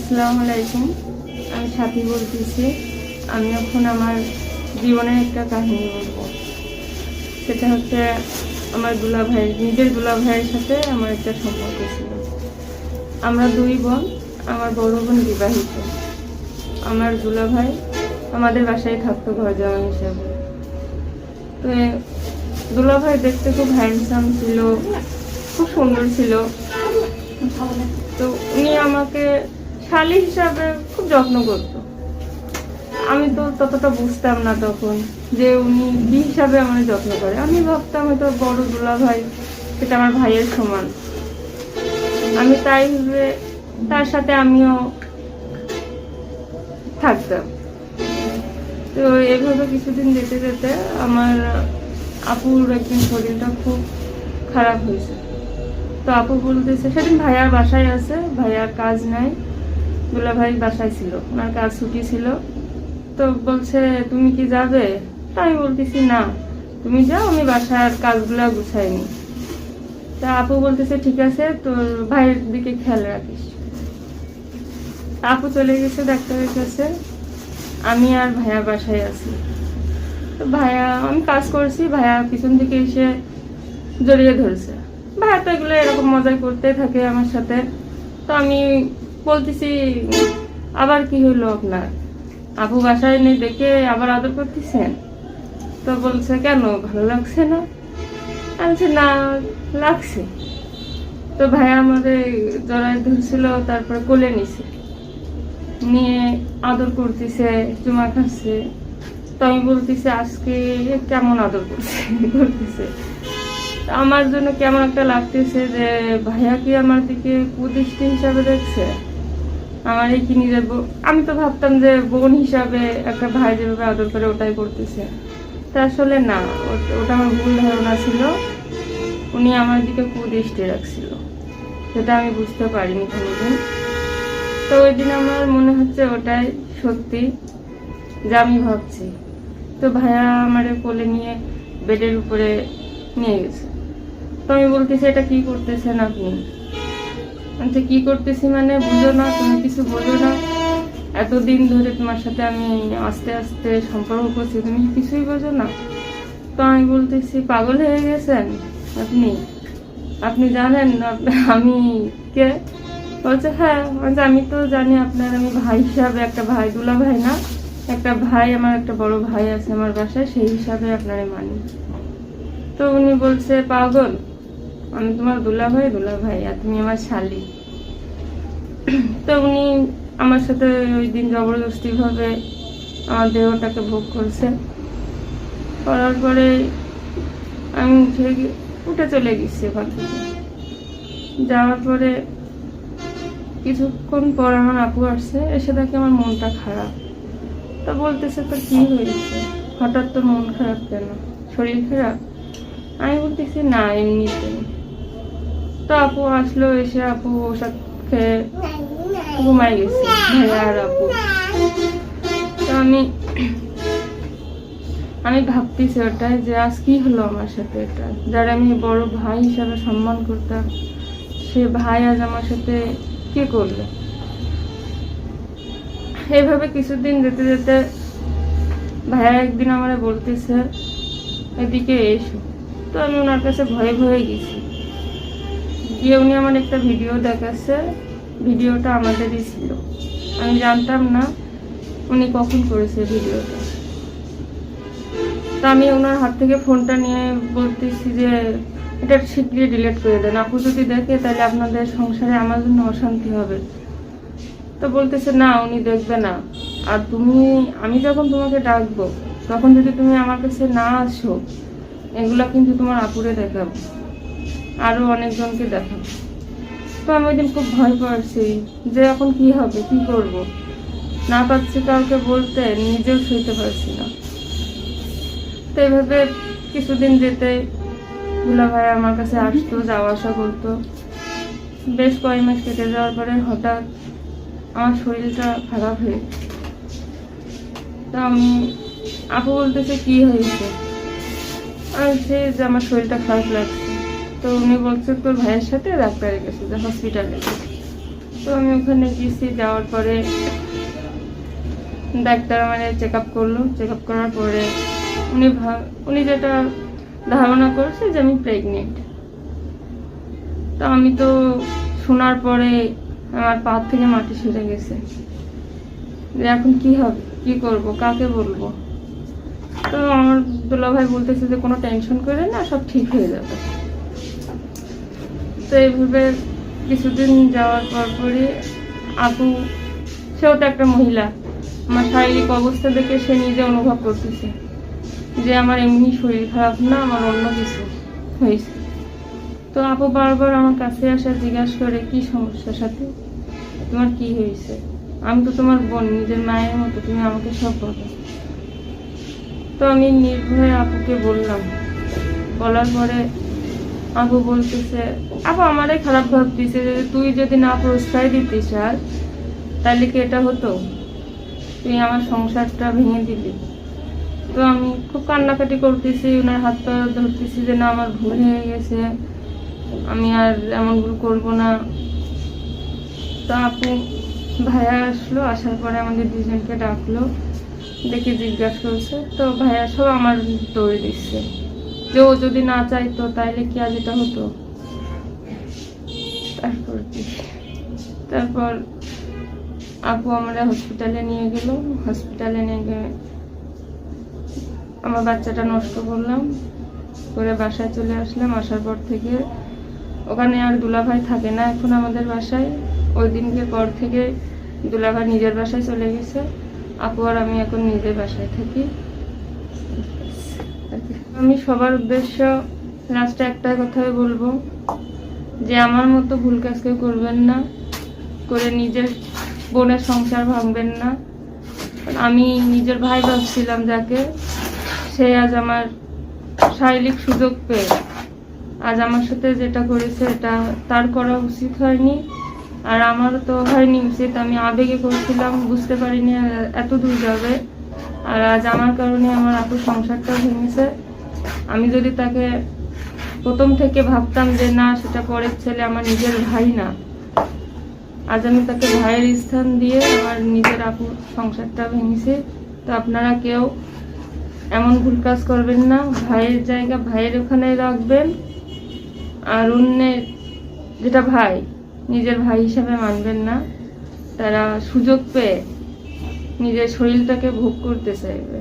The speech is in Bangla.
আসসালামু আলাইকুম। আমি সাথী বলতেছি। আমি এখন আমার জীবনের একটা কাহিনী বলবো। সেটা হচ্ছে আমার নিজের দুলা ভাইয়ের সাথে আমার একটা সম্পর্ক ছিল। আমরা দুই বোন। আমার বড় বোন বিবাহিত। আমার দুলা ভাই আমাদের বাসায় থাকতো ঘর জামাই হিসাবে। তো দুলা ভাই দেখতে খুব হ্যান্ডসাম ছিল, খুব সুন্দর ছিল। তো উনি আমাকে শালী হিসাবে খুব যত্ন করতো। আমি তো ততটা বুঝতাম না তখন যে উনি কি হিসাবে আমার যত্ন করে। আমি ভাবতাম হয়তো বড় দুলা ভাই, সেটা আমার ভাইয়ের সমান। আমি তাই ভেবে তার সাথে আমিও থাকতাম। তো এভাবে কিছুদিন যেতে যেতে আমার আপুর একদিন শরীরটা খুব খারাপ হয়েছে। তো আপু বলতেছে, সেদিন ভাইয়ার বাসায় আছে, ভাইয়ার কাজ নাই, দুলা ভাই বাসায় ছিল, ওনার কাজ ছুটি ছিল। তো বলছে তুমি কি যাবে? তা আমি বলতেছি না, তুমি যাও, আমি বাসার কাজগুলা গুছাইনি। তা আপু বলতেছে ঠিক আছে, তোর ভাইয়ের দিকে খেয়াল রাখিস। আপু চলে গেছে ডাক্তারের কাছে, আমি আর ভাইয়া বাসায় আছি। তো ভাইয়া, আমি কাজ করছি, ভাইয়া পিছন থেকে এসে জড়িয়ে ধরছে। ভাইয়া তো এগুলো এরকম মজাই করতে থাকে আমার সাথে। তো আমি বলতেছি আবার কি হইলো আপনার? আপু বাসায় নেই দেখে আবার আদর করতেছেন? তো বলছে কেন, ভালো লাগছে না? আমি বলছি না, লাগছে। তো ভাইয়া আমাদের জড়াই ধরছিল, তারপরে কোলে নিছে, নিয়ে আদর করতেছে, চুমা খাচ্ছে। তো আমি বলতেছি আজকে কেমন আদর করতেছে। আমার জন্য কেমন একটা লাগতেছে যে ভাইয়া কি আমার দিকে কুদৃষ্টি হিসাবে দেখছে, আমার এই কি নিজের আমি তো ভাবতাম যে বোন হিসাবে একটা ভাই যেভাবে আদর করে ওটাই করতেছে। তা আসলে না, ওটা আমার ভুল ধারণা ছিল। উনি আমার দিকে কুদৃষ্টি রাখছিল, সেটা আমি বুঝতে পারিনি কোনোদিন। তো ওই দিন আমার মনে হচ্ছে ওটাই সত্যি যা আমি ভাবছি। তো ভাইয়া আমার কোলে নিয়ে বেডের উপরে নিয়ে গেছে। তো আমি বলতেছি এটা কি করতেছেন আপনি? আচ্ছা কি করতেছি মানে বুঝো না, তুমি কিছু বোঝো না? এতদিন ধরে তোমার সাথে আমি আস্তে আস্তে সম্পর্ক করছি, তুমি কিছুই বোঝো না? তো আমি বলতেছি পাগল হয়ে গেছেন আপনি? আপনি জানেন আমি কে? বলছে হ্যাঁ। আমি তো জানি আপনার, আমি ভাই হিসাবে, একটা ভাই, দুলা ভাই না, একটা ভাই, আমার একটা বড় ভাই আছে আমার বাসায়, সেই হিসাবে আপনারে মানি। তো উনি বলছে পাগল, আমি তোমার দুলা ভাই আর তুমি আমার শালি। তো উনি আমার সাথে ওই দিন জবরদস্তি ভাবে আমার দেহটাকে ভোগ করছে। করার পরে আমি উঠে চলে গেছি ওখান থেকে। যাওয়ার পরে কিছুক্ষণ পর আমার আপু আসছে, এসে দেখে আমার মনটা খারাপ। তো বলতেছে তো কি হয়েছে, হঠাৎ তোর মন খারাপ কেন, শরীর খারাপ? আমি বলতেছি না, এমনিতে। তো আপু আসলো, এসে আপু ওষুধ খেয়ে ঘুমাই গেছে, ভাইয়া আর আপু। তো আমি ভাবতেছি ওটাই যে আজ কি হলো আমার সাথে, এটা যারা আমি বড় ভাই হিসাবে সম্মান করতাম, সে ভাই আজ আমার সাথে কি করলো। এইভাবে কিছুদিন যেতে যেতে ভাইয়া একদিন আমার বলতেছে এদিকে এসো। তো আমি ওনার কাছে ভয়ে ভয়ে গেছি, গিয়ে উনি আমার একটা ভিডিও দেখাচ্ছে। ভিডিওটা আমাদেরই ছিল, আমি জানতাম না উনি কখন করেছে ভিডিওটা। তো আমি ওনার হাত থেকে ফোনটা নিয়ে বলতেছি যে এটা শীঘ্রই ডিলিট করে দেন, আপু যদি দেখে তাহলে আপনাদের সংসারে আমার জন্য অশান্তি হবে। তো বলতেছে না, উনি দেখবে না। আর আমি যখন তোমাকে ডাকবো তখন যদি তুমি আমার কাছে না আসো, এগুলা কিন্তু তোমার আপুরে দেখাবো, আরো অনেকজনকে দেখাবো। তো আমি ওই দিন খুব ভয় পাচ্ছি যে এখন কি হবে, কি করব, না পাচ্ছি কাউকে বলতে, নিজেও শুইতে পারছি না। তো এইভাবে কিছুদিন যেতে দুলা ভাই আমার কাছে আসতো, যাওয়া আসা করতো। বেশ কয়েক মাস কেটে যাওয়ার পরে হঠাৎ আমার শরীরটা খারাপ হয়ে, তো আমি আপু বলতেছে কি হয়েছে, আর সে যে আমার শরীরটা খারাপ লাগছে। তো উনি বলছে তোর ভাইয়ের সাথে ডাক্তারের কাছে, যে হসপিটালে। তো আমি ওখানে গেছি, যাওয়ার পরে ডাক্তার আমার চেক আপ করলো। চেক আপ করার পরে উনি যেটা ধারণা করছে যে আমি প্রেগনেন্ট। তো আমি তো শোনার পরে আমার পা থেকে মাটি সরে গেছে, যে এখন কি হবে, কি করব, কাকে বলবো। তো আমার দুলাভাই বলতেছে যে কোনো টেনশন করে না, সব ঠিক হয়ে যাবে। তো এইভাবে কিছুদিন যাওয়ার পরই আপু, সেও তো একটা মহিলা, আমার শারীরিক অবস্থা দেখে সে নিজে অনুভব করতেছে যে আমার এমনি শরীর খারাপ না, আমার অন্য কিছু হয়েছে। তো আপু বারবার আমার কাছে আসা, জিজ্ঞাসা করে কি সমস্যার সাথে, তোমার কি হয়েছে, আমি তো তোমার বোন, নিজের মায়ের মতো, তুমি আমাকে সব বলো। তো আমি নির্ভয়ে আপুকে বললাম। বলার পরে আপু বলতেছে, আপু আমারে খারাপ ভাবতেছে যে তুই যদি না প্রশ্রয় দিতিস আর তাহলে কি এটা হতো, তুই আমার সংসারটা ভেঙে দিলি। তো আমি খুব কান্নাকাটি করতেছি, ওনার হাত পা ধরতেছি যে না, আমার ভুল হয়ে গেছে, আমি আর এমন ভুল করবো না। তো আপু ভাইয়া আসলো, আসার পরে আমাদের দুজনকে ডাকলো, দেখে জিজ্ঞাসা করছে। তো ভাইয়া সব আমার দৌড়ে দিচ্ছে যে ও যদি না চাইতো তাইলে কি আজ এটা হতো। তারপর আপু আমরা হসপিটালে নিয়ে গেল। হসপিটালে নিয়ে গিয়ে আমার বাচ্চাটা নষ্ট করলাম, করে বাসায় চলে আসলাম। আসার পর থেকে ওখানে আর দুলাভাই থাকে না এখন আমাদের বাসায়। ওই দিনকে পর থেকে দুলাভাই নিজের বাসায় চলে গেছে, আপু আর আমি এখন নিজের বাসায় থাকি। আমি সবার উদ্দেশ্য লাস্টে একটা কথাই বলবো, যে আমার মতো ভুল কাজ কেউ করবেন না, করে নিজের বোনের সংসার ভাঙবেন না। আমি নিজের ভাই ভাবছিলাম যাকে, সে আজ আমার শারীরিক সুযোগ পেয়ে আজ আমার সাথে যেটা করেছে এটা তার করা উচিত হয়নি, আর আমারও তো হয়নি উচিত। আমি আবেগে করছিলাম, বুঝতে পারিনি এত দূর যাবে। আর আজ আমার কারণে আমার আপুর সংসারটা ভেঙেছে। আমি যদি তাকে প্রথম থেকে ভাবতাম যে না, সেটা পরের ছেলে, আমার নিজের ভাই না, আজ আমি তাকে ভাইয়ের স্থান দিয়ে আমার নিজের আপুর সংসারটা ভেঙেছে। তো আপনারা কেউ এমন ভুল কাজ করবেন না, ভাইয়ের জায়গা ভাইয়ের ওখানে রাখবেন, আর অন্যের যেটা ভাই নিজের ভাই হিসাবে মানবেন না। তারা সুযোগ পেয়ে নিজের শরীরটাকে ভোগ করতে চাইবে।